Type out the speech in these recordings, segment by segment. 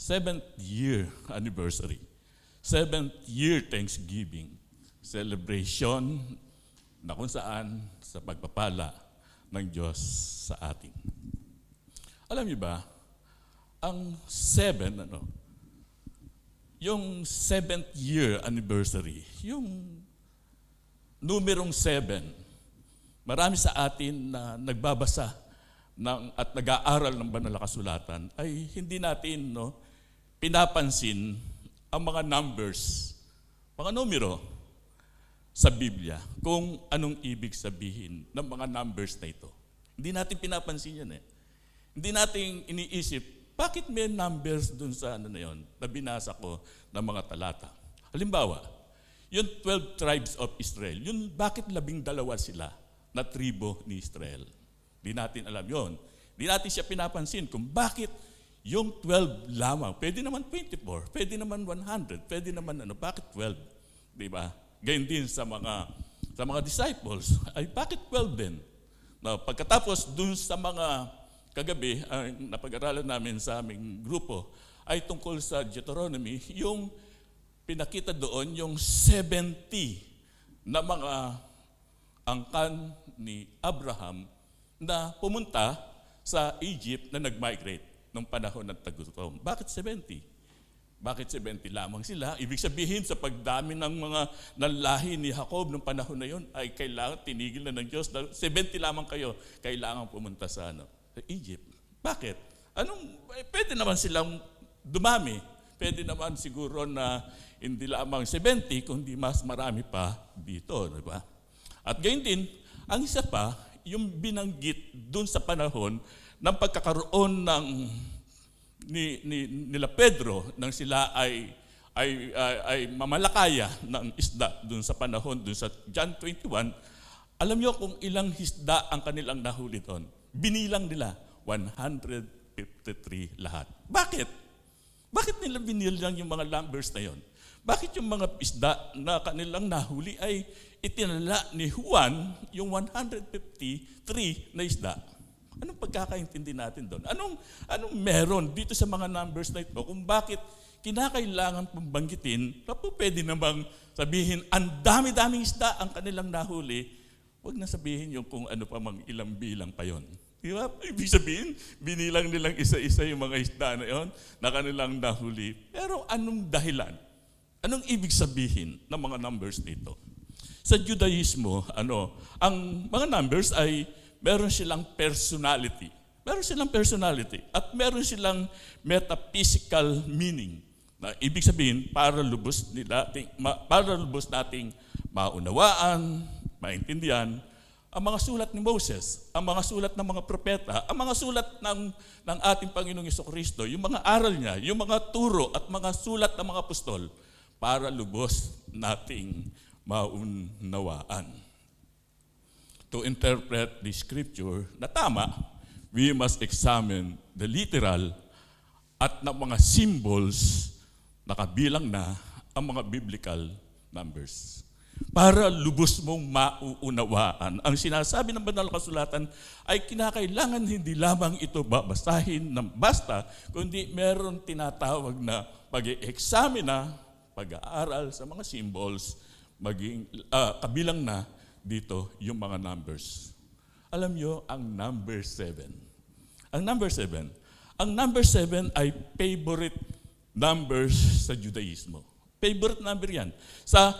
7th year anniversary, 7th year Thanksgiving celebration na kung saan sa pagpapala ng Diyos sa atin. Alam niyo ba, ang yung 7th year anniversary, yung numerong 7, marami sa atin na nagbabasa at nag-aaral ng banal na kasulatan ay hindi natin pinapansin ang mga numbers, mga numero sa Biblia, kung anong ibig sabihin ng mga numbers na ito. Hindi natin pinapansin yan . Hindi natin iniisip, bakit may numbers dun sa na binasa ko ng mga talata. Halimbawa, yung 12 tribes of Israel, yun bakit 12 sila na tribo ni Israel? Hindi natin alam yon. Hindi natin siya pinapansin kung bakit yung 12 lamang. Pwede naman 24, pwede naman 100, pwede naman bakit 12? Di ba? Gayun din sa mga disciples, ay bakit 12 din? Now, pagkatapos dun sa mga kagabi, napag-aralan namin sa aming grupo, ay tungkol sa Deuteronomy, yung pinakita doon yung 70 na mga angkan ni Abraham na pumunta sa Egypt na nag-migrate nung panahon ng tagutom. Bakit 70? Bakit 70 lamang sila? Ibig sabihin sa pagdami ng mga nanlahi ni Jacob nung panahon na yon ay kailangan tinigil na ng Diyos. 70 lamang kayo, kailangan pumunta sa Egypt. Bakit? Pwede naman silang dumami. Pwede naman siguro na hindi lamang 70, kundi mas marami pa dito. Diba? At gayon din, ang isa pa, yung binanggit dun sa panahon ng pagkakaroon ng nila Pedro nang sila ay mamalakaya ng isda dun sa panahon, dun sa John 21, alam niyo kung ilang isda ang kanilang nahuli doon? Binilang nila, 153 lahat. Bakit? Bakit nila binilang yung mga numbers na yon? Bakit yung mga isda na kanilang nahuli ay itinala ni Juan yung 153 na isda? Anong pagkakaintindi natin doon? Anong meron dito sa mga numbers na ito kung bakit kinakailangan pong banggitin, pwede namang sabihin, ang dami-daming isda ang kanilang nahuli, huwag na sabihin yung kung ano pa mang ilang bilang pa yon. Di ba? Ibig sabihin, binilang nilang isa-isa yung mga isda na yon na kanilang nahuli. Pero anong dahilan? Anong ibig sabihin ng mga numbers nito? Sa Judaismo, ang mga numbers ay meron silang personality. Meron silang personality at meron silang metaphysical meaning. Na ibig sabihin, para lubos nating maunawaan, maintindihan, ang mga sulat ni Moses, ang mga sulat ng mga propeta, ang mga sulat ng ating Panginoong Jesucristo, yung mga aral niya, yung mga turo at mga sulat ng mga apostol, para lubos nating maunawaan. To interpret the scripture na tama, we must examine the literal at ng mga symbols na kabilang na ang mga biblical numbers. Para lubos mong mauunawaan. Ang sinasabi ng banal na kasulatan ay kinakailangan hindi lamang ito babasahin ng basta, kundi meron tinatawag na pag-examina, pag-aaral sa mga symbols, kabilang na dito yung mga numbers. Alam nyo, ang number 7. Ang number 7 ay favorite numbers sa Judaismo. Favorite number yan. Sa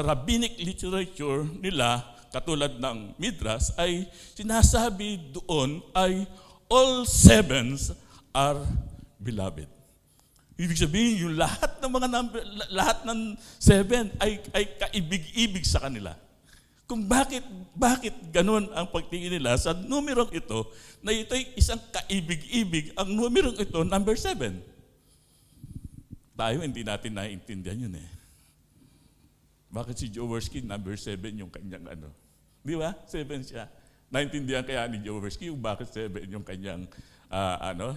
rabbinic literature nila, katulad ng Midrash, ay sinasabi doon ay all sevens are beloved. Ibig sabihin, yung lahat ng mga number, lahat ng 7 ay kaibig-ibig sa kanila. Kung bakit ganun ang pagtingin nila sa numerong ito, na ito'y isang kaibig-ibig, ang numerong ito, number 7. Tayo, hindi natin naiintindihan yun . Bakit si Jaworski, number 7 yung kanyang Di ba? 7 siya. Naintindihan kaya ni Jaworski yung bakit 7 yung kanyang,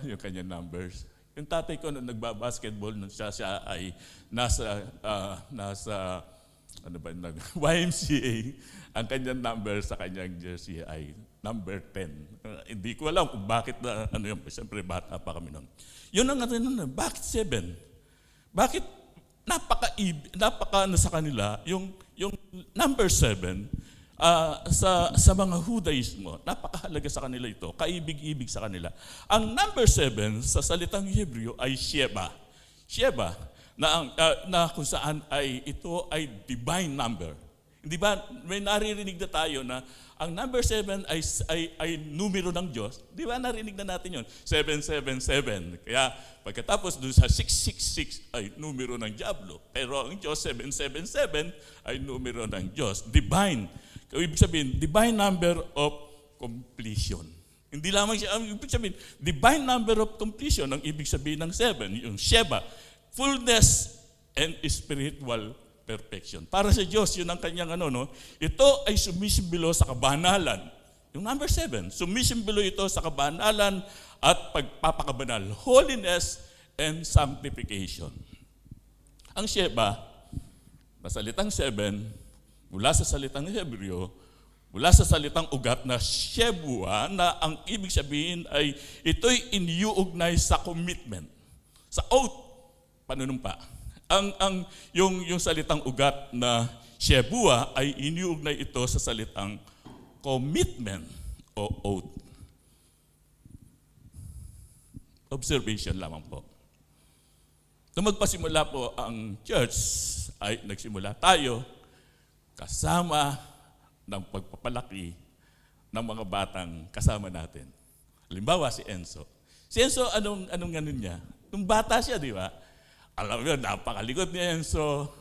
yung kanyang numbers. Yung tatay ko nung nagbabasketball, nung siya ay nasa ano ba, YMCA, ang kanyang number sa kanyang jersey ay number 10. Hindi ko alam kung bakit na, ano yun, siyempre bata pa kami noon. Yun ang bakit 7? Bakit napaka sa kanila, yung number 7, sa mga Judaismo, napakahalaga sa kanila ito, kaibig-ibig sa kanila. Ang number 7 sa salitang Hebreo ay Sheba. Sheba, na kung saan ay ito ay divine number. Hindi ba, may naririnig na tayo na ang number 7 ay numero ng Diyos. Di ba narinig na natin yun? 777. Kaya pagkatapos doon sa 666 ay numero ng Diablo. Pero ang Diyos 777 ay numero ng Diyos. Divine. Ibig sabihin, divine number of completion. Hindi lamang siya, ang ibig sabihin, divine number of completion ang ibig sabihin ng 7, yung Sheba. Fullness and spiritual perfection. Para sa Diyos, yun ang kanyang ito ay sumisimbolo sa kabanalan. Yung number 7, sumisimbolo ito sa kabanalan at pagpapakabanal. Holiness and sanctification. Ang Sheba, na salitang 7, mula sa salitang Hebreo, mula sa salitang ugat na Shebua, na ang ibig sabihin ay ito'y iniuugnay sa commitment, sa oath, panunumpa. Yung salitang ugat na Shebua ay iniuugnay ito sa salitang commitment o oath. Observation lamang po. Nung magpasimula po ang church, ay nagsimula tayo kasama ng pagpapalaki ng mga batang kasama natin. Halimbawa si Enzo. Si Enzo, anong ganun niya? Nung bata siya, di ba? Alam mo, napakalikot ni Enzo.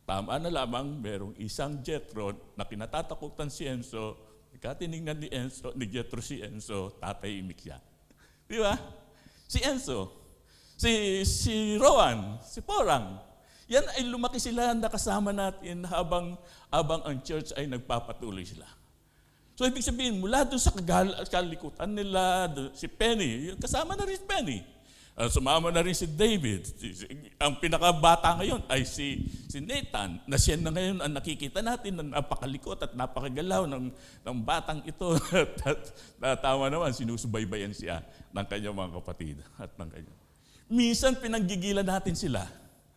Tama na lamang, merong isang Jethro na kinatatakutan si Enzo. Ikatinignan ni Jethro si Enzo, tatahimik siya. Di ba? Si Enzo, si Rowan, si Porang, yan ay lumaki sila na kasama natin habang ang church ay nagpapatuloy sila. So ibig sabihin, mula doon sa kalikutan nila, si Penny, kasama na rin si Penny. Sumama na rin si David. Ang pinakabata ngayon ay si Nathan, na siya na ngayon ang nakikita natin na napakalikot at napakagalaw ng batang ito. At tama naman, sinusubaybayan siya ng kanyang mga kapatid at ng kanyang. Minsan pinanggigilan natin sila.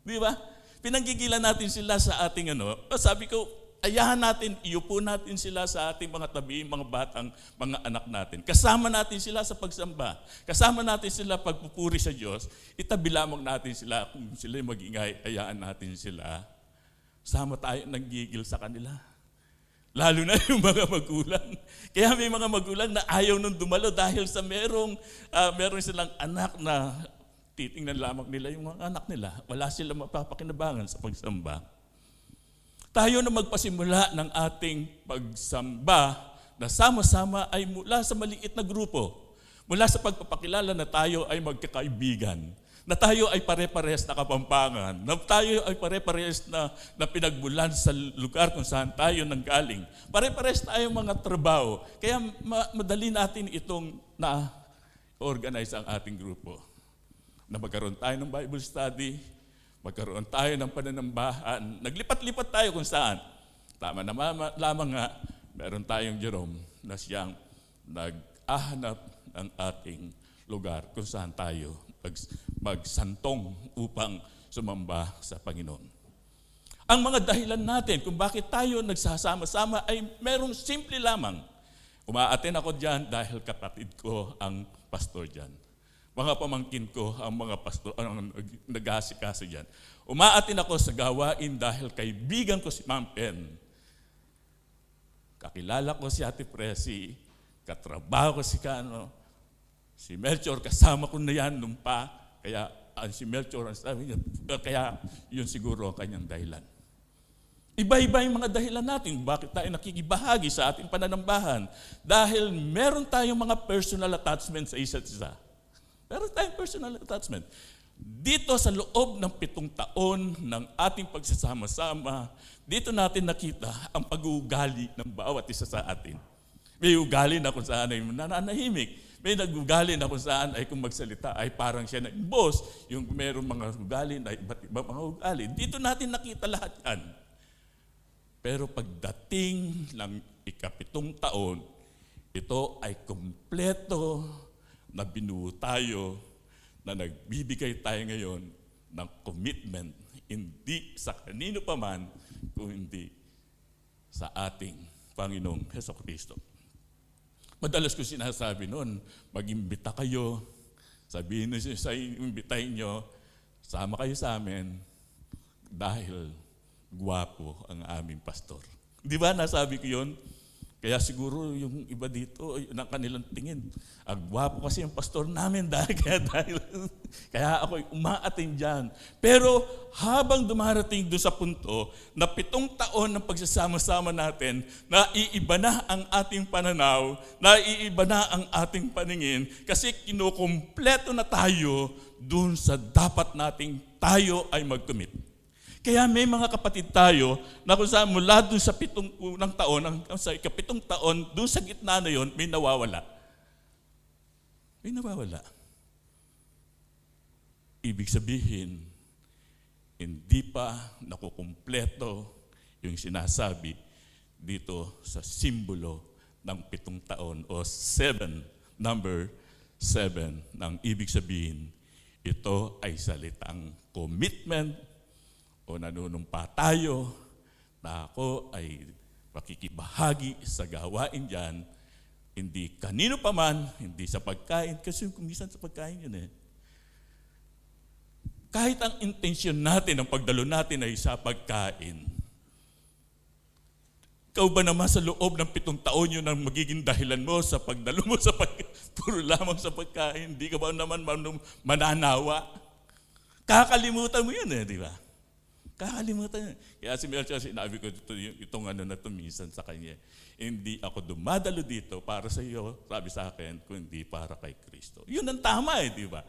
Di ba? Pinanggigilan natin sila sa ating sabi ko, ayahan natin, iupo natin sila sa ating mga tabi, mga batang, mga anak natin. Kasama natin sila sa pagsamba. Kasama natin sila pagpupuri sa Diyos. Itabi lamang natin sila. Kung sila mag-ingay, ayahan natin sila. Sama tayo nanggigil sa kanila. Lalo na yung mga magulang. Kaya may mga magulang na ayaw nung dumalo dahil sa meron silang anak na titingnan lamang nila yung mga anak nila. Wala silang mapapakinabangan sa pagsamba. Tayo na magpasimula ng ating pagsamba na sama-sama ay mula sa maliit na grupo. Mula sa pagpapakilala na tayo ay magkakaibigan. Na tayo ay pare-pares na kapampangan. Na tayo ay pare-pares na pinagbulan sa lugar kung saan tayo nanggaling. Pare-pares tayo mga trabaho. Kaya madali natin itong na-organize ang ating grupo. Na magkaroon tayo ng Bible study, magkaroon tayo ng pananambahan. Naglipat-lipat tayo kung saan. Tama na lamang nga, meron tayong Jerome na siyang nag-ahanap ng ating lugar kung saan tayo magsantong upang sumamba sa Panginoon. Ang mga dahilan natin kung bakit tayo nagsasama-sama ay merong simple lamang. Umaaten ako dyan dahil kapatid ko ang pastor dyan. Mga pamangkin ko, ang mga pastor, ang nag-aasikaso dyan. Umaatin ako sa gawain dahil kaibigan ko si Ma'am Pen. Kakilala ko si Ate Presi, katrabaho ko si si Melchor, kasama ko na yan nung pa. Kaya si Melchor, kaya yun siguro ang kanyang dahilan. Iba-iba yung mga dahilan natin, bakit tayo nakikibahagi sa ating pananambahan. Dahil meron tayong mga personal attachment sa isa't isa. Meron tayong personal attachment. Dito sa loob ng 7 taon ng ating pagsasama-sama, dito natin nakita ang pag-uugali ng bawat isa sa atin. May ugali na kung saan ay nananahimik. May nag-ugali na kung saan ay kung magsalita ay parang siya na boss. Yung meron mga ugali na iba't ibang mga ugali. Dito natin nakita lahat yan. Pero pagdating ng ikapitong taon, ito ay kumpleto na binuo tayo, na nagbibigay tayo ngayon ng commitment, hindi sa kanino pa man, kung hindi sa ating Panginoong Hesukristo. Madalas ko sinasabi noon, mag-imbita kayo, sabihin nyo sa imbitahin nyo, sama kayo sa amin dahil gwapo ang aming pastor. Di ba nasabi ko yun? Kaya siguro yung iba dito, ng kanilang tingin, ang gwapo kasi yung pastor namin kaya ako umaatin dyan. Pero habang dumarating doon sa punto na 7 taon ng pagsasama-sama natin, naiiba na ang ating pananaw, naiiba na ang ating paningin, kasi kinukumpleto na tayo doon sa dapat nating tayo ay mag-commit. Kaya may mga kapatid tayo na kung saan mula doon sa 7 unang taon, sa ikapitong taon, doon sa gitna na yon, may nawawala. May nawawala. Ibig sabihin, hindi pa nakukumpleto yung sinasabi dito sa simbolo ng 7 taon o 7, number 7, ng ibig sabihin, ito ay salitang commitment o nanunumpa tayo na ako ay makikibahagi sa gawain dyan, hindi kanino pa man, hindi sa pagkain, kasi kumisan sa pagkain yun eh. Kahit ang intensyon natin, ang pagdalo natin ay sa pagkain, ikaw ba naman sa loob ng 7 taon yun ang magiging dahilan mo sa pagdalo mo sa puro lamang sa pagkain, hindi ka ba naman mananawa? Kakalimutan mo yun eh, di ba? Kakalimutan niya. Kaya si Melchor, sinabi ko itong na minsan sa kanya, hindi ako dumadalo dito para sa iyo, sabi sa akin, kundi para kay Kristo. Yun ang tama eh, di ba?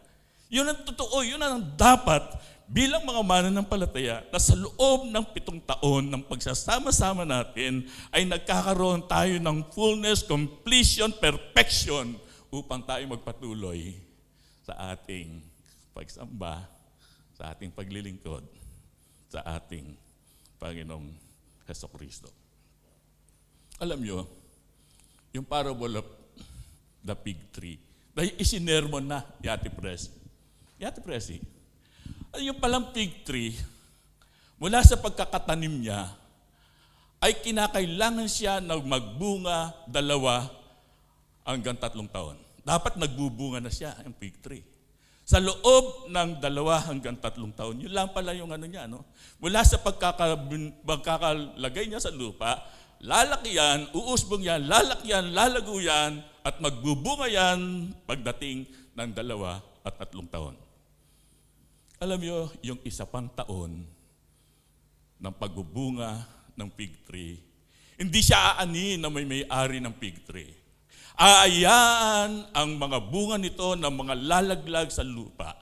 Yun ang totoo, yun ang dapat bilang mga mananampalataya na sa loob ng 7 taon ng pagsasama-sama natin ay nagkakaroon tayo ng fullness, completion, perfection upang tayo magpatuloy sa ating pagsamba, sa ating paglilingkod sa ating Panginoong Hesukristo. Alam nyo, yung parable of the fig tree, dahil isinermon na Yati Presi. Yung palang fig tree, mula sa pagkakatanim niya, ay kinakailangan siya na magbunga 2 hanggang 3 taon. Dapat nagbubunga na siya ang fig tree. Sa loob ng 2 hanggang 3 taon, yun lang pala yung niya, no? Mula sa pagkakalagay niya sa lupa, lalaki yan, uusbong yan, lalaki yan, lalago yan, at magbubunga yan pagdating ng 2 at 3 taon. Alam niyo, yung 1 pang taon ng pagbubunga ng fig tree, hindi siya aanin na may-ari ng fig tree. Aayaan ang mga bunga nito ng mga lalaglag sa lupa.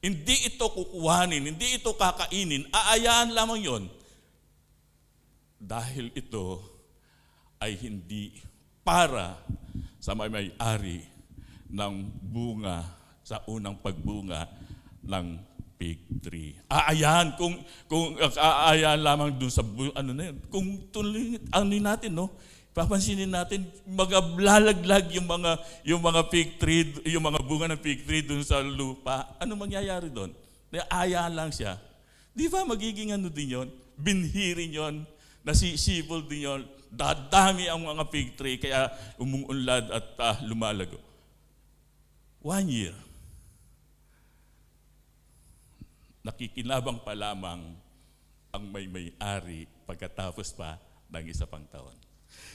Hindi ito kukuhanin, hindi ito kakainin, aayaan lamang yon. Dahil ito ay hindi para sa may-ari ng bunga sa unang pagbunga ng fig tree. Aayaan kung aayaan lamang dun sa kung tuloy natin, no? Papansinin natin, maglalaglag yung mga fig tree, yung mga bunga ng fig tree doon sa lupa. Ano mangyayari doon? Ayaan lang siya. Di ba magiging din yon? Binhirin yon, nasisibol din yon. Dadami ang mga fig tree, kaya umuunlad at lumalago. 1 year. Nakikinabang pa lamang ang may-ari pagkatapos pa ng 1 pang taon.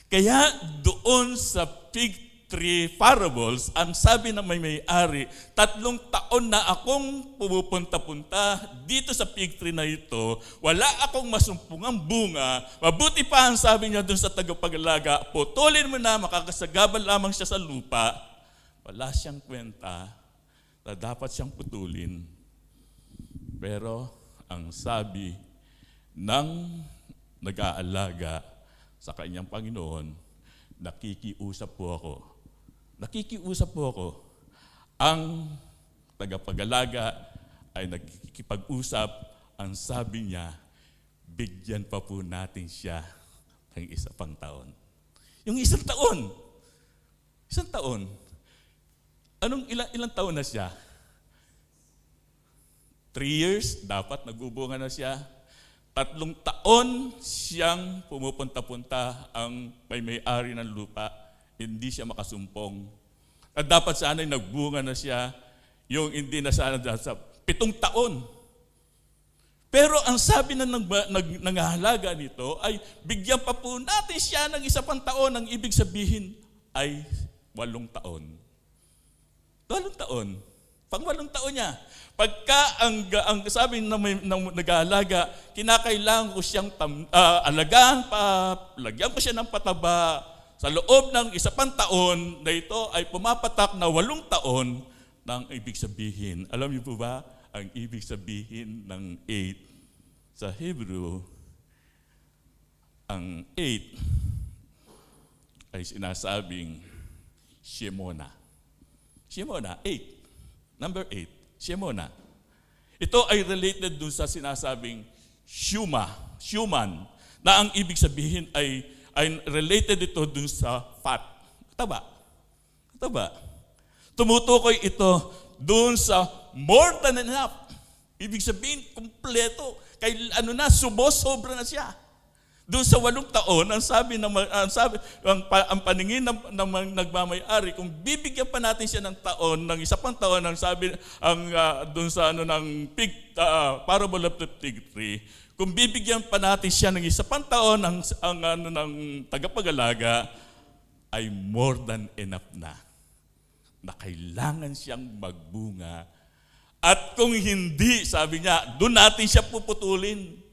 Kaya doon sa fig tree parables, ang sabi ng may-ari, 3 taon na akong pumupunta-punta dito sa fig tree na ito, wala akong masumpungang bunga, mabuti pa ang sabi niya doon sa tagapag-alaga, putulin mo na, makakasagabal lamang siya sa lupa. Wala siyang kwenta na dapat siyang putulin. Pero ang sabi ng nag-aalaga sa kanyang Panginoon, nakikiusap po ako. Ang tagapag-alaga ay nagkikipag-usap, ang sabi niya, bigyan pa po natin siya ng isa pang taon. Yung isang taon. Isang taon. Ilang taon na siya? 3 years, dapat nagbubunga na siya. 3 taon siyang pumupunta-punta ang may-ari ng lupa. Hindi siya makasumpong. At dapat sana nagbunga na siya, yung hindi na sana sa 7 taon. Pero ang sabi na nangahalaga nito ay bigyan pa po natin siya ng isa pang taon. Ang ibig sabihin ay 8 taon. 8 taon. Pang 8 taon niya. Pagka ang sabi ng nag-aalaga, kinakailangan ko siyang alagaan pa, lagyan ko siya ng pataba. Sa loob ng isa pang taon na ito ay pumapatak na 8 taon na ang ibig sabihin. Alam niyo po ba, ang ibig sabihin ng 8 sa Hebrew, ang 8 ay sinasabing Shemona. Shemona, 8. Number 8. Shemona. Ito ay related dun sa sinasabing Shuman, na ang ibig sabihin ay related ito dun sa fat. Taba. Tumutukoy ito dun sa more than enough. Ibig sabihin, kumpleto. Sobra na siya. Doon sa 8 taon, ang paningin ng nagmamay-ari, kung bibigyan pa natin siya ng taon, ng isa pang taon, doon sa parable of the fig tree, kung bibigyan pa natin siya ng isa pang taon, ng tagapag-alaga, ay more than enough na kailangan siyang magbunga. At kung hindi, sabi niya, doon natin siya puputulin.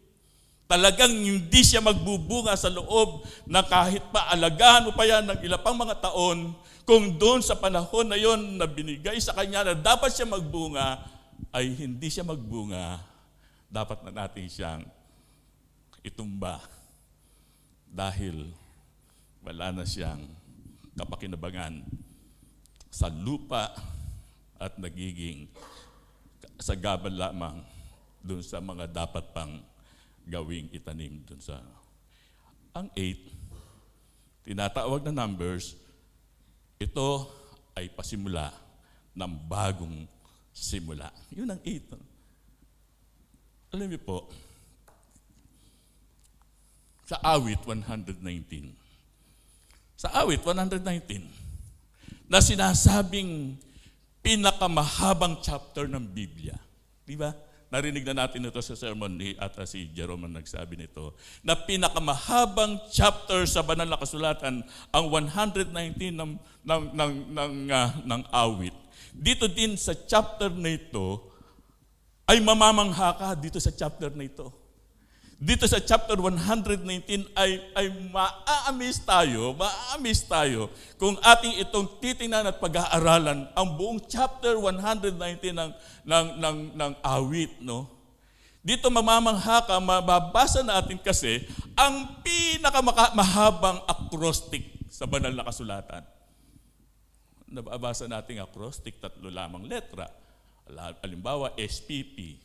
Talagang hindi siya magbubunga sa loob na kahit pa alagaan mo pa yan ng ilang pang mga taon, kung doon sa panahon na yon na binigay sa kanya na dapat siya magbunga, ay hindi siya magbunga, dapat na natin siyang itumba dahil wala na siyang kapakinabangan sa lupa at nagiging sagabal lamang doon sa mga dapat pang gawing itanim dun sa... Ang 8, tinatawag na numbers, ito ay pasimula ng bagong simula. Yun ang 8. Alam niyo po, sa awit 119, na sinasabing pinakamahabang chapter ng Biblia. Di ba? Narinig na natin ito sa sermon ni si Jerome ang nagsabi nito, na pinakamahabang chapter sa banal na kasulatan ang 119 ng awit. Dito din sa chapter na ito ay mamamangha ka dito sa chapter na ito. Dito sa chapter 119 ay maa-amaze tayo kung ating itong titingnan at pag-aaralan ang buong chapter 119 ng awit, no? Dito mamamangha ka, mababasa natin kasi ang pinakamahabang acrostic sa banal na kasulatan. Nababasa natin acrostic, 3 lamang letra. Halimbawa, SPP,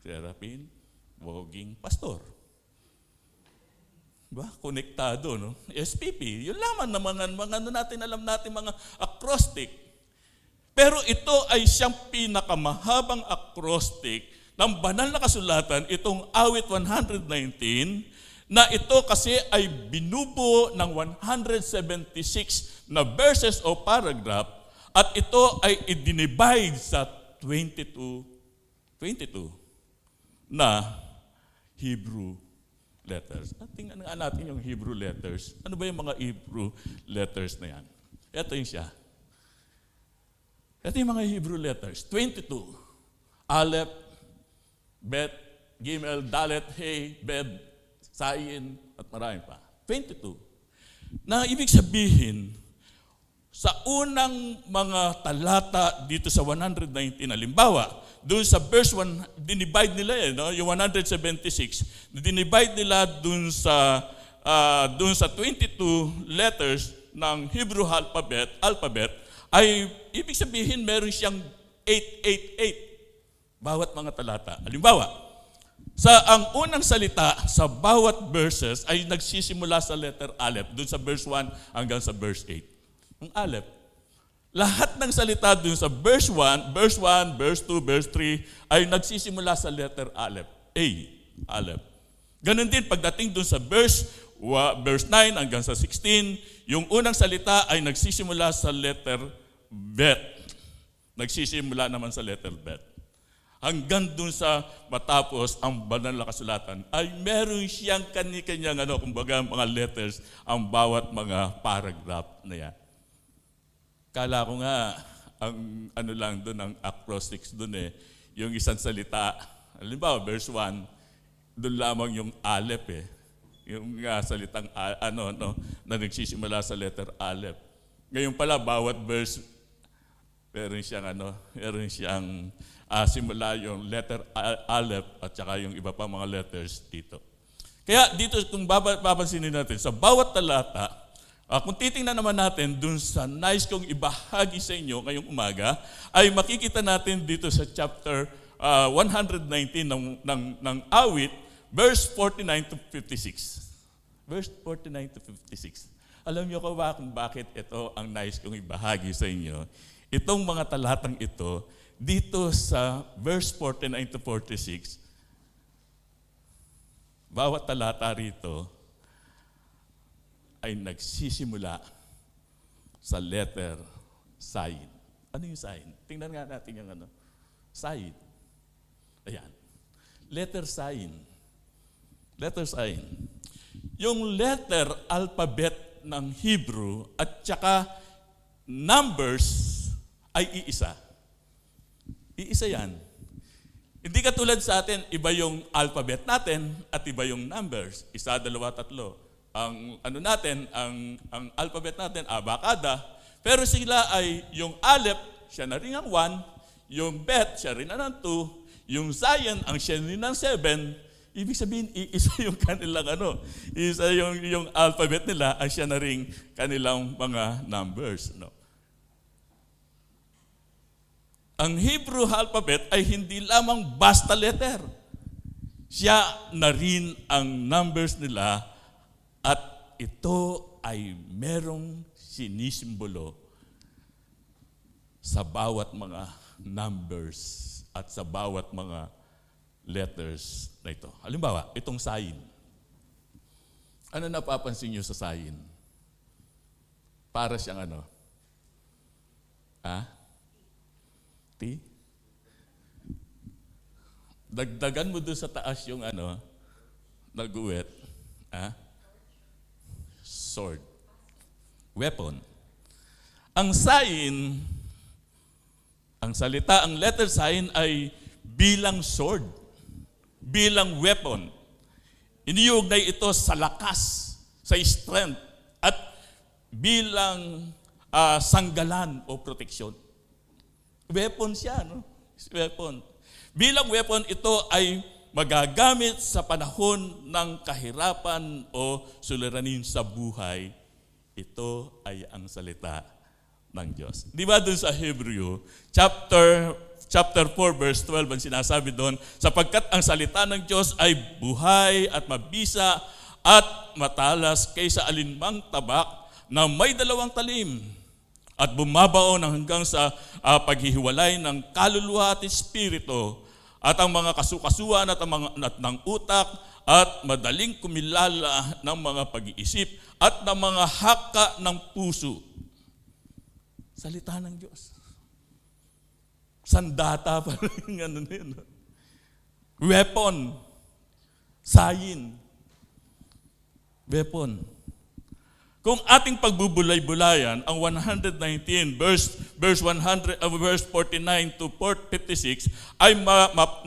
Serapin, Woging, Pastor. Diba? Konektado, no? SPP, yun lamang na mga alam natin mga acrostic. Pero ito ay siyang pinakamahabang acrostic ng banal na kasulatan, itong awit 119, na ito kasi ay binubuo ng 176 na verses o paragraph, at ito ay i-divide sa 22 na Hebrew letters. Tingnan nga natin yung Hebrew letters. Ano ba yung mga Hebrew letters na yan? Ito yung siya. Ito yung mga Hebrew letters. 22. Aleph, Bet, Gimel, Dalet, He, Bed, Sayin, at marami pa. 22. Na ibig sabihin, sa unang mga talata dito sa 119, halimbawa, doon sa verse 1, dinivide nila no? Yung 176, dinivide nila doon sa 22 letters ng Hebrew alphabet, ay ibig sabihin meron siyang 888 bawat mga talata. Halimbawa, Ang unang salita sa bawat verses ay nagsisimula sa letter Aleph, dun sa verse 1 hanggang sa verse 8. Ang Aleph. Lahat ng salita dun sa verse 1, verse 2, verse 3 ay nagsisimula sa letter Aleph. Aleph. Ganon din pagdating dun sa verse 9 hanggang sa 16, yung unang salita ay nagsisimula sa letter Bet. Nagsisimula naman sa letter Bet. Hanggang dun sa matapos ang banal na kasulatan ay meron siyang kani-kanyang kumbaga mga letters ang bawat mga paragraph na yan. Kala ko nga ang lang dun, ang acrostics dun yung isang salita, halimbawa verse 1, dun lamang yung Aleph yung salitang na nagsisimula sa letter Aleph. Ngayon pala bawat verse meron siyang simula yung letter Aleph at saka yung iba pa mga letters dito. Kaya dito kung papansinin natin, sa bawat talata, kung titingnan naman natin dun sa nais kong ibahagi sa inyo ngayong umaga, ay makikita natin dito sa chapter 119 ng awit, verse 49 to 56. Verse 49 to 56. Alam niyo ko ba kung bakit ito ang nais kong ibahagi sa inyo? Itong mga talatang ito, dito sa verse 49 to 46, bawat talata rito ay nagsisimula sa letter Sayin. Ano yung Sayin? Tingnan nga natin yung Sayin. Ayan. Letter Sayin. Letter Sayin. Yung letter alphabet ng Hebrew at saka numbers ay iisa. Iisa yan. Hindi katulad sa atin, iba yung alphabet natin at iba yung numbers. Isa, dalawa, tatlo. Ang ang alphabet natin, abakada. Pero sila ay yung Aleph, siya na rin ang 1. Yung Bet, siya rin ang 2. Yung Zion, ang siya rin ang 7. Ibig sabihin, iisa yung kanilang isa yung alphabet nila, ay siya na rin kanilang mga numbers. Ang Hebrew alphabet ay hindi lamang basta letter. Siya na rin ang numbers nila at ito ay merong sinisimbolo sa bawat mga numbers at sa bawat mga letters na ito. Halimbawa, itong sayin. Ano napapansin niyo sa sayin? Para siyang T? Dagdagan mo doon sa taas yung nag-uwet. Sword. Weapon. Ang sign, ang salita, ang letter sign ay bilang sword. Bilang weapon. Iniugnay ito sa lakas, sa strength, at bilang sanggalan o proteksyon. Weapon siya, Weapon. Bilang weapon, ito ay magagamit sa panahon ng kahirapan o suliranin sa buhay. Ito ay ang salita ng Diyos. Di ba dun sa Hebrew, chapter 4, verse 12, ang sinasabi doon, sapagkat ang salita ng Diyos ay buhay at mabisa at matalas kaysa alinmang tabak na may 2 talim at bumabaon hanggang sa paghihiwalay ng kaluluwa at espiritu at ang mga kasukasuan at ng utak at madaling kumilala ng mga pag-iisip at ng mga haka ng puso. Salita ng Diyos. Sandata pa rin Weapon. Sayin. Weapon. Kung ating pagbubulay-bulayan ang 119 verse 49 to 56 ay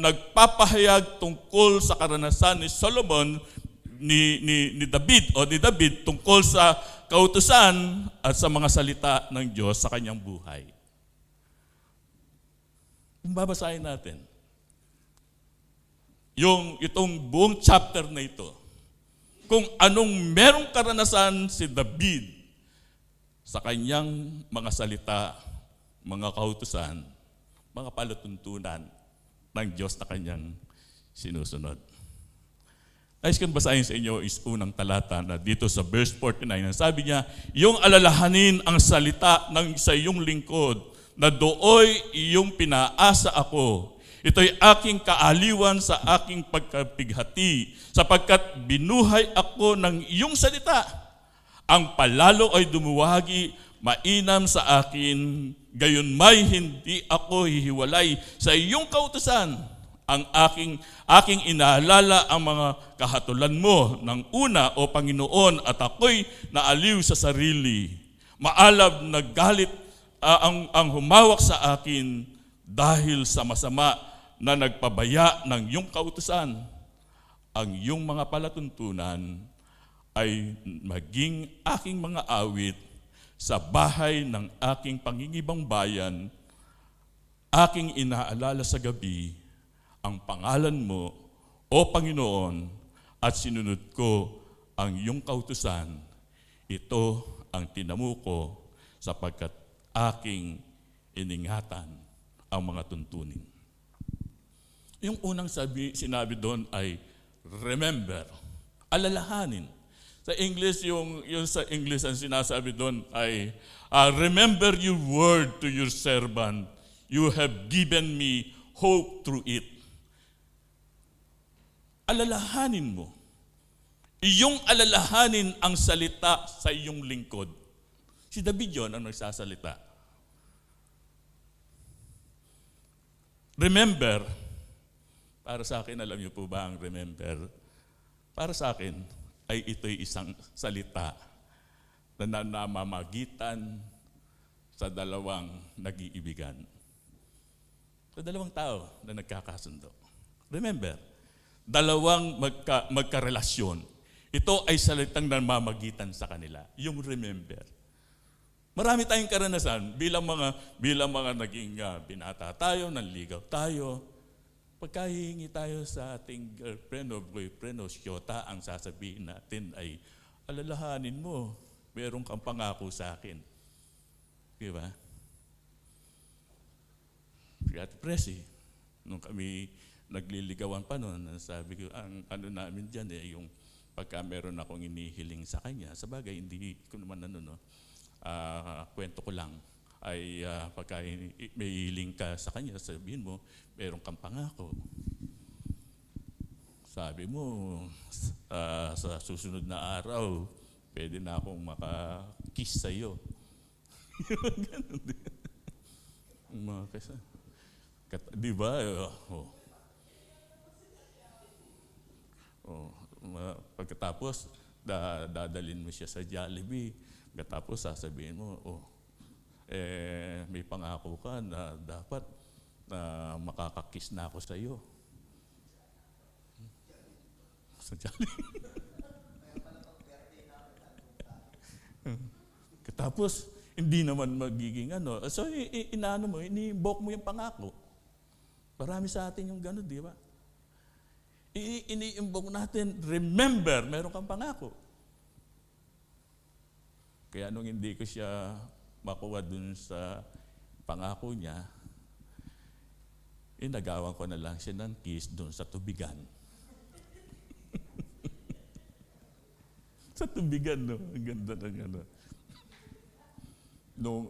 nagpapahayag tungkol sa karanasan ni Solomon ni David tungkol sa kautusan at sa mga salita ng Diyos sa kanyang buhay. Kung babasahin natin itong buong chapter na ito, kung anong merong karanasan si David sa kanyang mga salita, mga kautusan, mga palatuntunan ng Diyos na kanyang sinusunod. Nais kong basahin sa inyo is unang talata na dito sa verse 49. Sabi niya, yung alalahanin ang salita ng sa iyong lingkod na dooy iyong pinaasa ako. Ito'y aking kaaliwan sa aking pagkapighati sapagkat binuhay ako ng iyong salita. Ang palalo ay dumuwagi, mainam sa akin, gayon may hindi ako hihiwalay sa iyong kautusan. Ang aking inaalala ang mga kahatulan mo ng una, O Panginoon, at ako'y naaliw sa sarili. Maalab na galit ang humawak sa akin dahil sa masama na nagpabaya ng iyong kautusan. Ang iyong mga palatuntunan ay maging aking mga awit sa bahay ng aking pangingibang bayan. Aking inaalala sa gabi ang pangalan mo, O Panginoon, at sinunod ko ang iyong kautusan. Ito ang tinamu ko sapagkat aking iningatan ang mga tuntunin. Yung unang sinabi doon ay remember, alalahanin. Sa English, yung sa English ang sinasabi doon ay remember your word to your servant. You have given me hope through it. Alalahanin mo. Iyong alalahanin ang salita sa iyong lingkod. Si David yun ang nagsasalita. Remember, para sa akin, alam niyo po ba ang remember? Para sa akin, ay ito'y isang salita na namamagitan sa dalawang nag-iibigan. Sa dalawang tao na nagkakasundo. Remember, dalawang magkarelasyon. Ito ay salitang namamagitan sa kanila. Yung remember. Marami tayong karanasan bilang mga naging binata tayo, nanligaw tayo. Pagkahihingi tayo sa ating girlfriend o boyfriend o siyota, ang sasabihin natin ay, alalahanin mo, meron kang pangako sa akin. Di ba? At Presi, nung kami nagliligawan pa noon, sabi ko, ang ano namin dyan yung pagka meron akong inihiling sa kanya, sabagay, hindi ko naman kwento ko lang, ay pagka may hiling ka sa kanya, sabihin mo, meron kang pangako. Sabi mo, sa susunod na araw, pwede na akong makakiss sa'yo. Ganun din. Di ba? Pagkatapos, dadalhin mo siya sa Jollibee. Pagkatapos, sasabihin mo, may pangako ka na dapat na makakakiss na ako sa iyo. Sa Jollibee. Katapos, hindi naman magiging ano. So, inaano mo, ini-invoke mo yung pangako. Marami sa atin yung gano'n, di ba? Ini-invoke natin, remember, meron kang pangako. Kaya nung hindi ko siya makuha dun sa pangako niya, nagawan ko na lang siya ng kiss dun sa tubigan. Sa tubigan, no? Ang ganda ng ano.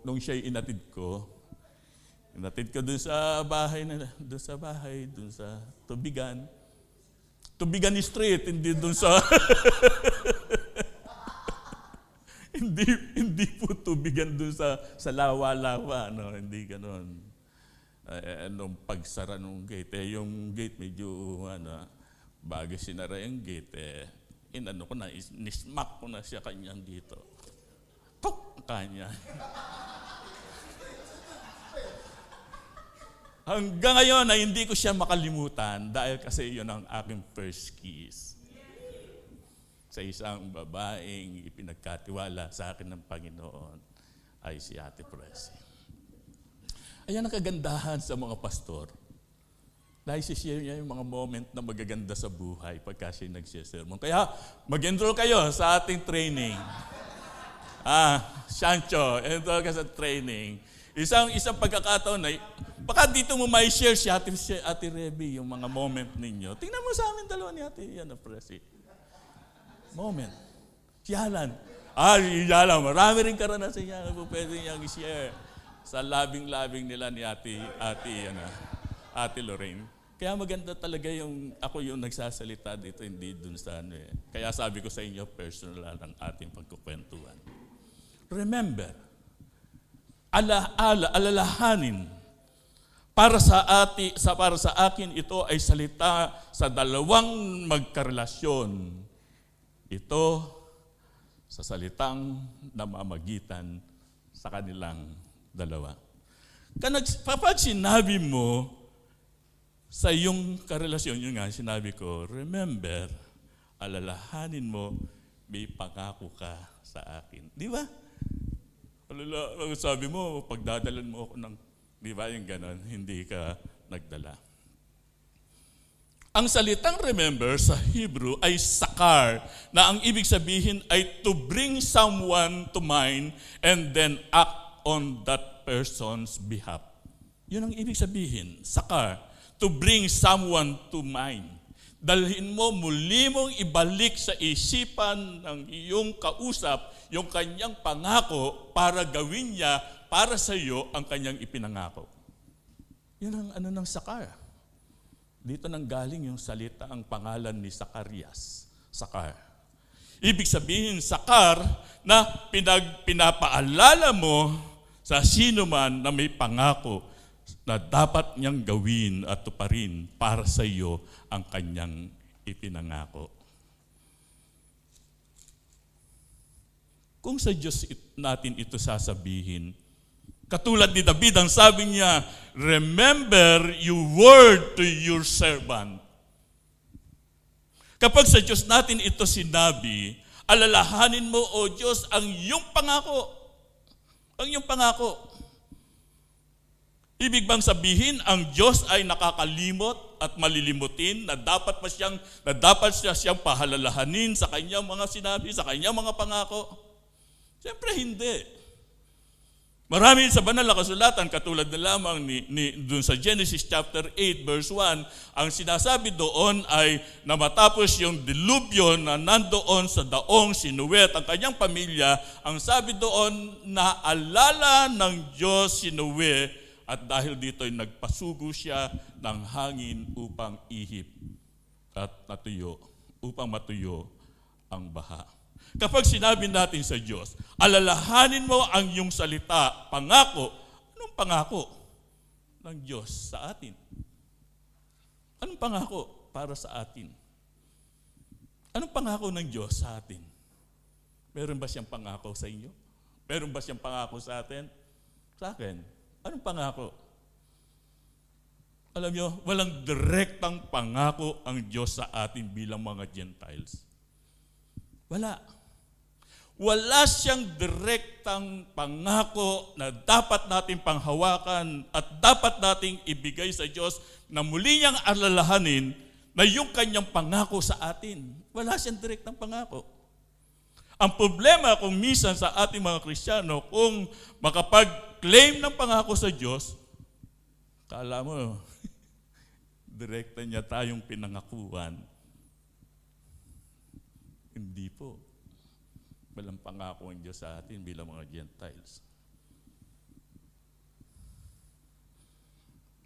Nung siya'y inatid ko dun sa bahay, dun sa tubigan. Tubigan Street, hindi dun sa... hindi po tubigan dun sa lawa-lawa, no? Hindi gano'n. Nung pagsara nung gate, yung gate medyo, bago sinara yung gate, inano ko na, nismak ko na siya kanyang dito. Tok! Kanya. Hanggang ngayon ay hindi ko siya makalimutan dahil kasi yun ang aking first kiss. Sa isang babaeng ipinagkatiwala sa akin ng Panginoon ay si Ate Presi. Ayan ang kagandahan sa mga pastor. Dahil si-share niya yung mga moment na magaganda sa buhay pagka siya nagsisermon. Kaya mag-enroll kayo sa ating training. Shancho, enroll ka sa training. Isang pagkakataon ay, baka dito mo may share si Ate Reby, yung mga moment ninyo. Tingnan mo sa amin dalawa ni Ate Presi. Moment. Si Alan. Si Alan, marami rin karanasan niya na pwede niyang i-share sa labing-labing nila ni Ate Lorraine. Kaya maganda talaga ako yung nagsasalita dito, hindi dun sa Kaya sabi ko sa inyo, personal ang ating pagkukwentuhan. Remember, alalahanin, para sa akin ito ay salita sa dalawang magkarelasyon. Ito sa salitang namamagitan sa kanilang dalawa. Kapag sinabi mo sa iyong karelasyon, yun nga sinabi ko, remember, alalahanin mo, may pangako ka sa akin. Di ba? Sabi mo, pagdadalan mo ako ng, di ba yung ganon, hindi ka nagdala. Ang salitang remember sa Hebrew ay sakar, na ang ibig sabihin ay to bring someone to mind and then act on that person's behalf. Yun ang ibig sabihin, sakar, to bring someone to mind. Dalhin mo, muli mong ibalik sa isipan ng iyong kausap yung kanyang pangako para gawin niya para sa iyo ang kanyang ipinangako. Yun ang ng sakar. Dito nang galing yung salita, ang pangalan ni Zacarias, sakar. Ibig sabihin, sakar na pinapaalala mo sa sino man na may pangako na dapat niyang gawin at tuparin para sa iyo ang kanyang ipinangako. Kung sa Diyos natin ito sasabihin, katulad ni David, ang sabi niya, remember your word to your servant. Kapag sa Diyos natin ito sinabi, alalahanin mo, O Diyos, ang iyong pangako. Ang iyong pangako. Ibig bang sabihin, ang Diyos ay nakakalimot at malilimutin na dapat siya siyang pahalalahanin sa kanyang mga sinabi, sa kanyang mga pangako? Siyempre hindi. Marami sa banal na kasulatan, katulad na lamang dun sa Genesis chapter 8 verse 1, ang sinasabi doon ay na matapos yung dilubyo na nandoon sa daong si Noe at ang kanyang pamilya, ang sabi doon na alala ng Diyos si Noe at dahil dito ay nagpasugo siya ng hangin upang ihip at upang matuyo ang baha. Kapag sinabi natin sa Diyos, alalahanin mo ang iyong salita, pangako. Anong pangako ng Diyos sa atin? Anong pangako para sa atin? Anong pangako ng Diyos sa atin? Meron ba siyang pangako sa inyo? Meron ba siyang pangako sa atin? Sa akin. Anong pangako? Alam nyo, walang direktang pangako ang Diyos sa atin bilang mga Gentiles. Wala. Wala siyang direktang pangako na dapat nating panghawakan at dapat nating ibigay sa Diyos na muli niyang alalahanin na yung kanyang pangako sa atin. Wala siyang direktang pangako. Ang problema kung minsan sa ating mga Kristiyano, kung makapag-claim ng pangako sa Diyos, kala mo, direkta niya tayong pinangakuan. Hindi po. Walang pangako ang Diyos sa atin bilang mga Gentiles.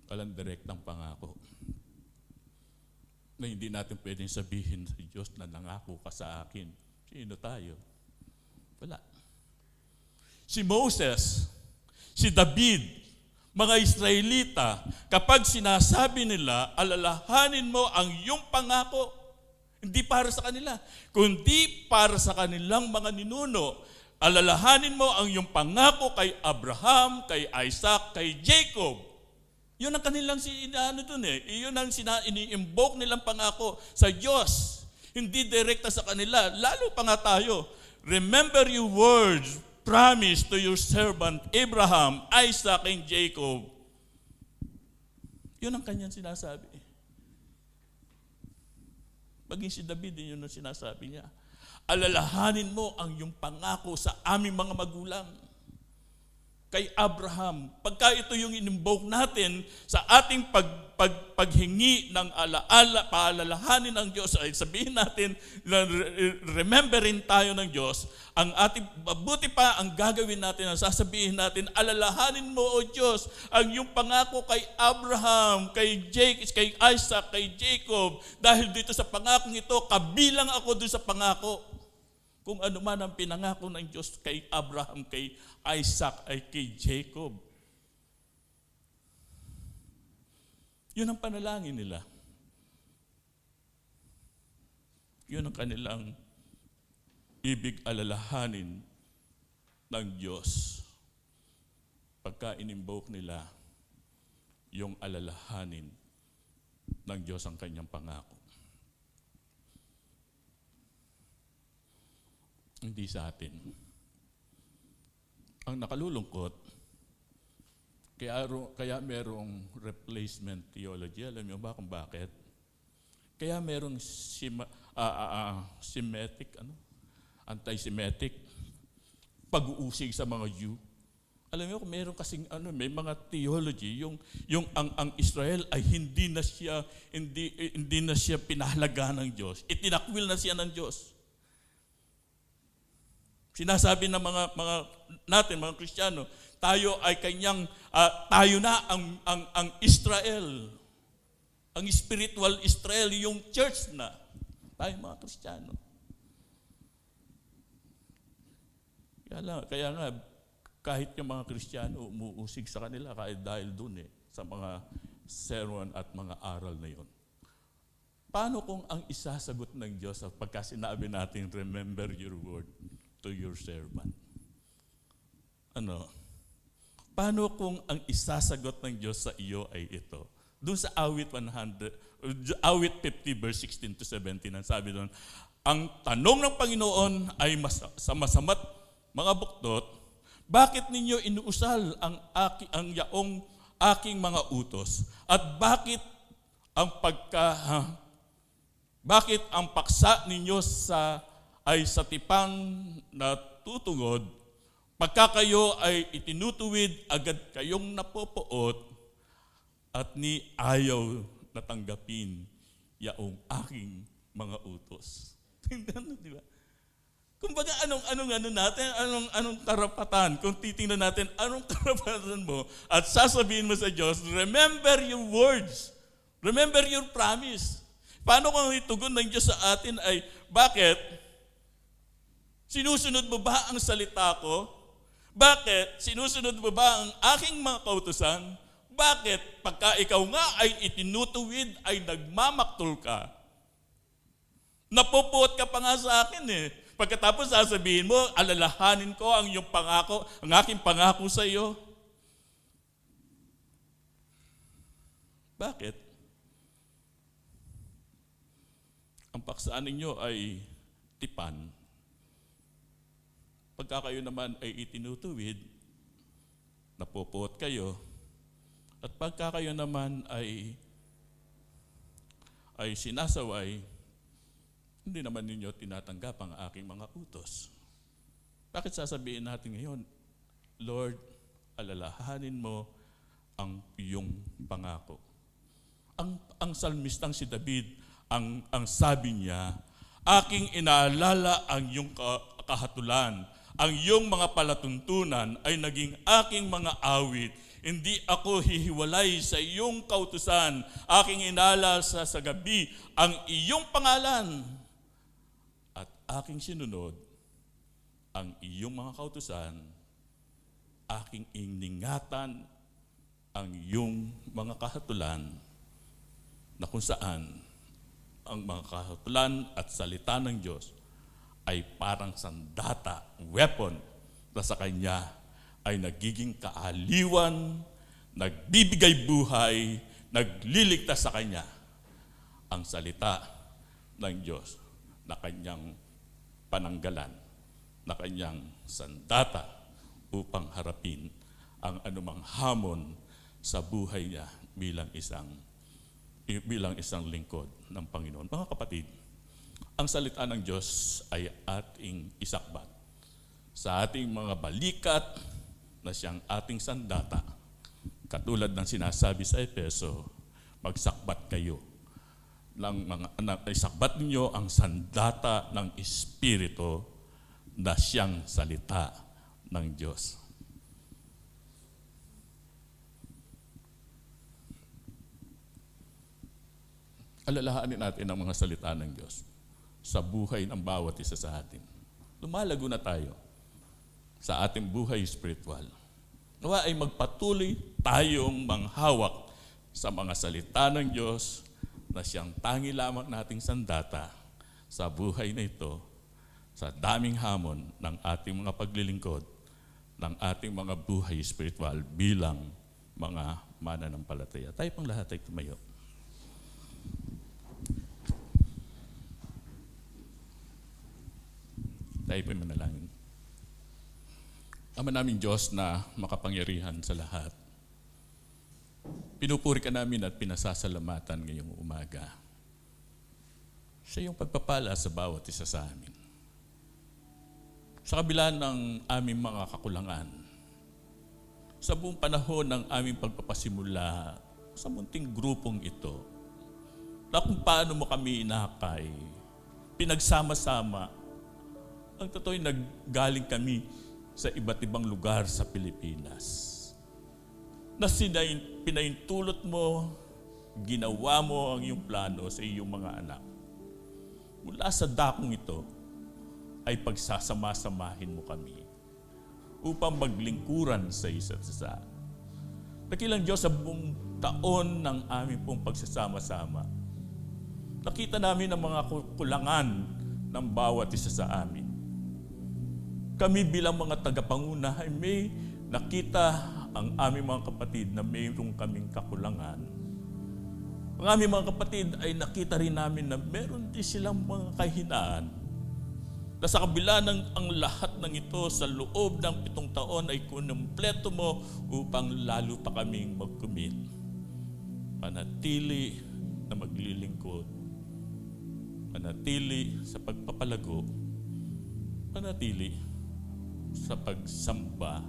Walang direktang pangako. Na hindi natin pwedeng sabihin sa Diyos na nangako ka sa akin. Sino tayo? Wala. Si Moses, si David, mga Israelita, kapag sinasabi nila, alalahanin mo ang iyong pangako, hindi para sa kanila, kundi para sa kanilang mga ninuno. Alalahanin mo ang iyong pangako kay Abraham, kay Isaac, kay Jacob. Yun ang kanilang Yun ang ini-invoke nilang pangako sa Diyos. Hindi direkta sa kanila. Lalo pa nga tayo. Remember your words promised to your servant Abraham, Isaac, and Jacob. Yun ang kanyang sinasabi. Maging si David, yun ang sinasabi niya. Alalahanin mo ang iyong pangako sa aming mga magulang. kay Abraham. Pagka ito yung in-invoke natin sa ating paghingi ng alaala, paalalahanin ng Diyos, ay sabihin natin na rememberin tayo ng Diyos, ang ating, mabuti pa ang gagawin natin, ang sasabihin natin, alalahanin mo, O Diyos, ang iyong pangako kay Abraham, kay Isaac, kay Jacob, dahil dito sa pangakong ito, kabilang ako doon sa pangako. Kung ano man ang pinangako ng Diyos kay Abraham, kay Isaac, ay kay Jacob. Yun ang panalangin nila. Yun ang kanilang ibig alalahanin ng Diyos. Pagka in-invoke nila yung alalahanin ng Diyos ang kanyang pangako. Hindi sa atin. Ang nakalulungkot, kaya merong replacement theology. Alam niyo ba kung bakit? Kaya merong anti-Semitic pag-uusig sa mga Jew. Alam niyo kung meron kasing may mga theology yung ang Israel ay hindi na siya pinahalagahan ng Diyos. Itinakwil na siya ng Diyos. Sinasabi ng mga Kristiyano, tayo ay tayo na ang Israel. Ang spiritual Israel, yung church na. Tayo mga Kristiyano. Kaya nga, kahit yung mga Kristiyano umuusig sa kanila, kahit dahil dun sa mga sermon at mga aral na yon. Paano kung ang isasagot ng Diyos pagka sinabi natin, remember your word to your servant? Paano kung ang isasagot ng Diyos sa iyo ay ito? Doon sa awit 50 verse 16 to 17, ang sabi doon, ang tanong ng Panginoon ay sa masamat mga buktot, bakit ninyo inuusal ang yaong aking mga utos? At bakit ang paksa ninyo ay sa tipang na tutugod, pagka kayo ay itinutuwid, agad kayong napopoot at ni ayaw na tanggapin yaong aking mga utos. Di ba? Kumbaga anong karapatan? Kung titingnan natin, anong karapatan mo at sasabihin mo sa Diyos, remember your words. Remember your promise. Paano kung itugon ng Diyos sa atin ay, bakit? Sinusunod mo ba ang salita ko? Bakit? Sinusunod mo ba ang aking mga kautusan? Bakit? Pagka ikaw nga ay itinutuwid, ay nagmamaktol ka. Napupuot ka pa nga sa akin Pagkatapos sasabihin mo, alalahanin ko ang iyong pangako, ang aking pangako sa iyo. Bakit? Ang paksaan ninyo ay tipan. Pagka kayo naman ay itinutuwid, napupuot kayo. At pagka kayo naman ay sinasaway, hindi naman ninyo tinatanggap ang aking mga utos. Bakit sasabihin natin ngayon, Lord, alalahanin mo ang iyong pangako. Ang salmistang si David, ang sabi niya, aking inaalala ang iyong kahatulan, ang iyong mga palatuntunan ay naging aking mga awit. Hindi ako hihiwalay sa iyong kautusan. Aking inaalala sa gabi ang iyong pangalan. At aking sinunod ang iyong mga kautusan. Aking iningatan ang iyong mga kahatulan na kung saan ang mga kahatulan at salita ng Diyos ay parang sandata, weapon, na sa Kanya ay nagiging kaaliwan, nagbibigay buhay, nagliligtas sa Kanya. Ang salita ng Diyos na Kanyang pananggalan, na Kanyang sandata upang harapin ang anumang hamon sa buhay niya bilang isang lingkod ng Panginoon. Mga kapatid, ang salita ng Diyos ay ating isakbat sa ating mga balikat na siyang ating sandata. Katulad ng sinasabi sa Efeso, magsakbat kayo isakbat ninyo ang sandata ng Espiritu na siyang salita ng Diyos. Alalahanin natin ang mga salita ng Diyos sa buhay ng bawat isa sa atin. Lumalago na tayo sa ating buhay spiritual. Nawa ay magpatuloy tayong manghawak sa mga salita ng Diyos na siyang tangi lamang nating sandata sa buhay na ito, sa daming hamon ng ating mga paglilingkod, ng ating mga buhay spiritual bilang mga mananampalataya. Tayo pang lahat ay tumayo. Tayo po'y manalangin. Ama naming Diyos na makapangyarihan sa lahat, pinupuri ka namin at pinasasalamatan ngayong umaga sa iyong pagpapala sa bawat isa sa amin. Sa kabila ng aming mga kakulangan, sa buong panahon ng aming pagpapasimula sa munting grupong ito, na kung paano mo kami inakay, pinagsama-sama, ang totoo'y naggaling kami sa iba't ibang lugar sa Pilipinas. Na pinaintulot mo, ginawa mo ang iyong plano sa iyong mga anak. Mula sa dakong ito, ay pagsasama-samahin mo kami upang maglingkuran sa isa't isa. Dakilang Diyos, sa buong taon ng aming pong pagsasama-sama, nakita namin ang mga kulangan ng bawat isa sa amin. Kami bilang mga tagapanguna ay may nakita ang aming mga kapatid na mayroong kaming kakulangan. Ang aming mga kapatid ay nakita rin namin na meron din silang mga kahinaan. Na sa kabila ng ang lahat ng ito sa loob ng 7 taon ay kunumpleto mo upang lalo pa kaming mag-commit. Manatili na maglilingkod. Manatili sa pagpapalago. Manatili sa pagsamba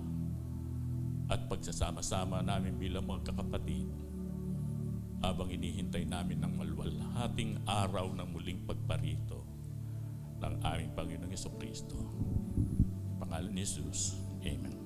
at pagsasama-sama namin bilang mga kakapatid habang inihintay namin ng maluwalhating araw ng muling pagparito ng aming Panginoong Jesucristo. Pangalan ni Jesus. Amen.